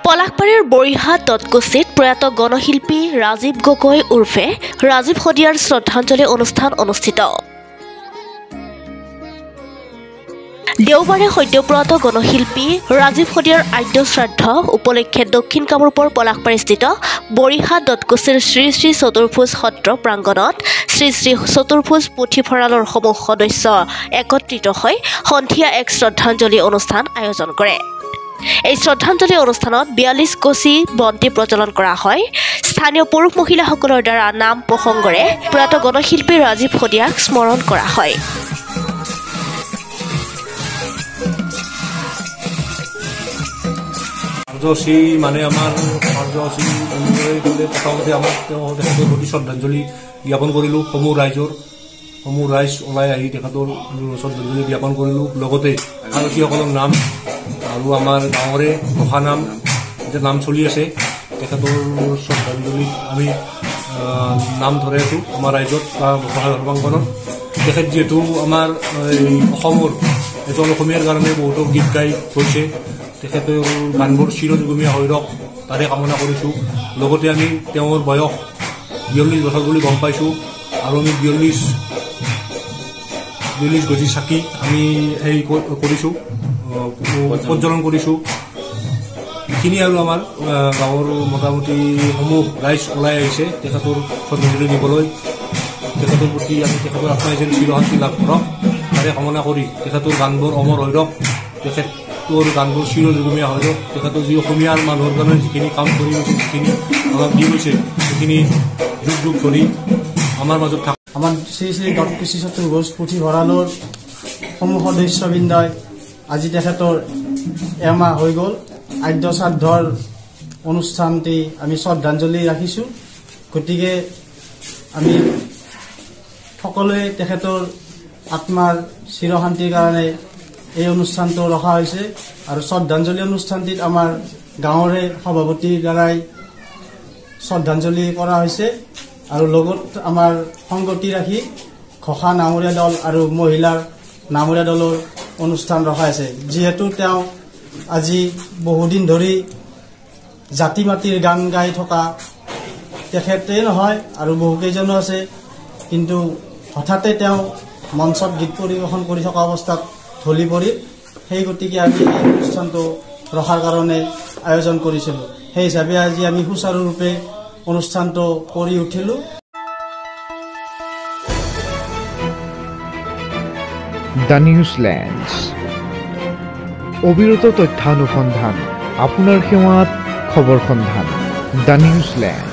পলাশবাৰীৰ বৰিহাট দটকুছিত প্ৰয়াত গণশিল্পী ৰাজীৱ গগৈ উৰ্ফে ৰাজীৱ শদিয়াৰ শ্ৰদ্ধাঞ্জলি অনুষ্ঠান অনুষ্ঠিত। দেওবাৰে সদ্যপ্ৰয়াত গণশিল্পী ৰাজীৱ শদিয়াৰ আদ্য শ্ৰাদ্ধ উপলক্ষে দক্ষিণ কামৰূপৰ পলাশবাৰীস্থিত বৰিহাট দটকুছিৰ শ্ৰী শ্ৰী চতুৰ্ভুজ সত্ৰ প্ৰাংগণত শ্ৰী শ্ৰী চতুৰ্ভুজ পুথিভঁৰালৰ সমূহ সদস্য একত্ৰিত হৈ সন্ধিয়া এক শ্ৰদ্ধাঞ্জলি অনুষ্ঠান আয়োজন কৰে। এই শ্ৰদ্ধাঞ্জলি অনুষ্ঠানত ৪২ গছি বন্তি প্ৰজ্বলন কৰা হয়। স্থানীয় পুৰুষ মহিলাসকলৰ দ্বাৰা নাম প্ৰসংগৰে প্ৰয়াত গণশিল্পী ৰাজীৱ শদিয়াক স্মৰণ কৰা হয়। কাৰ্যসূচী মানে আমাৰ কাৰ্যসূচী অনুযায়ী প্ৰথমতে আমাৰ তেখেতৰ প্ৰতি শ্ৰদ্ধাঞ্জলি জ্ঞাপন কৰিলোঁ। সমূহ ৰাইজ ওলাই আহি তেখেতৰ শ্ৰদ্ধাঞ্জলি জ্ঞাপন কৰিলোঁ। লগতে আৰতীসকলৰ নাম আৰু আমাৰ গাঁৱৰে ঘোষা নাম যে নাম চলি আছে তেখেতৰ শ্ৰদ্ধাঞ্জলিত আমি নাম ধৰি আছোঁ আমাৰ ৰাইজত বা সৰ্বাংগনত। তেখেত যিহেতু আমাৰ অসমৰ এজন অসমীয়াৰ কাৰণে বহুতো গীত গাই গৈছে, তেখেতৰ গানবোৰ চিৰযুগমীয়া হৈ ৰওক তাৰে কামনা কৰিছোঁ। লগতে আমি তেওঁৰ বয়স ৪২ বছৰ বুলি গম পাইছোঁ আৰু আমি ৪২ গছি চাকি আমি হেৰি কৰিছোঁ, প্ৰজ্বলন কৰিছোঁ। এইখিনি আৰু আমাৰ গাঁৱৰ মোটামুটি সমূহ ৰাইজ ওলাই আহিছে তেখেতৰ শ্ৰদ্ধাঞ্জলি দিবলৈ। তেখেতৰ প্ৰতি আমি তেখেতৰ আত্মাই যেন চিৰশান্তি লাভ কৰক তাৰে কামনা কৰি তেখেতৰ গানবোৰ অমৰ হৈ ৰওক, তেখেতৰ গানবোৰ চিৰযুগমীয়া হৈ ৰওক। তেখেতৰ যি অসমীয়াৰ মানুহৰ কাৰণে যিখিনি কাম কৰি গৈছে, যিখিনি আমাক দি গৈছে, সেইখিনি যুগ যুগ ধৰি আমাৰ মাজত থাকে। আমাৰ শ্ৰী শ্ৰী দটকুছি চতুৰ্ভুজ পুথিভঁৰালৰ সমূহ সদস্যবৃন্দই আজি তেখেতৰ এমাহ হৈ গ'ল আদ্য শ্ৰাদ্ধৰ অনুষ্ঠানটি আমি শ্ৰদ্ধাঞ্জলি ৰাখিছোঁ। গতিকে আমি সকলোৱে তেখেতৰ আত্মাৰ চিৰশান্তিৰ কাৰণে এই অনুষ্ঠানটো ৰখা হৈছে আৰু শ্ৰদ্ধাঞ্জলি অনুষ্ঠানটিত আমাৰ গাঁৱৰে সভাপতিৰ দ্বাৰাই শ্ৰদ্ধাঞ্জলি কৰা হৈছে আৰু লগত আমাৰ সংগতি ৰাখি ঘোষা নামৰীয়া দল আৰু মহিলাৰ নামৰীয়া দলৰ অনুষ্ঠান ৰখা হৈছে। যিহেতু তেওঁ আজি বহুদিন ধৰি জাতি মাতিৰ গান গাই থকা তেখেতেই নহয় আৰু বহুকেইজনো আছে, কিন্তু হঠাতে তেওঁ মঞ্চত গীত পৰিৱেশন কৰি থকা অৱস্থাত ঢলি পৰিল। সেই গতিকে আমি এই অনুষ্ঠানটো ৰখাৰ কাৰণে আয়োজন কৰিছিলোঁ। সেই হিচাপে আজি আমি সুচাৰুৰূপে অনুষ্ঠানটো কৰি উঠিলোঁ। দ্য নিউজলেণ্ডছ অবিৰত তথ্যানুসন্ধান আপোনাৰ সেৱাত খবৰ সন্ধান। দ্য নিউজলেণ্ড।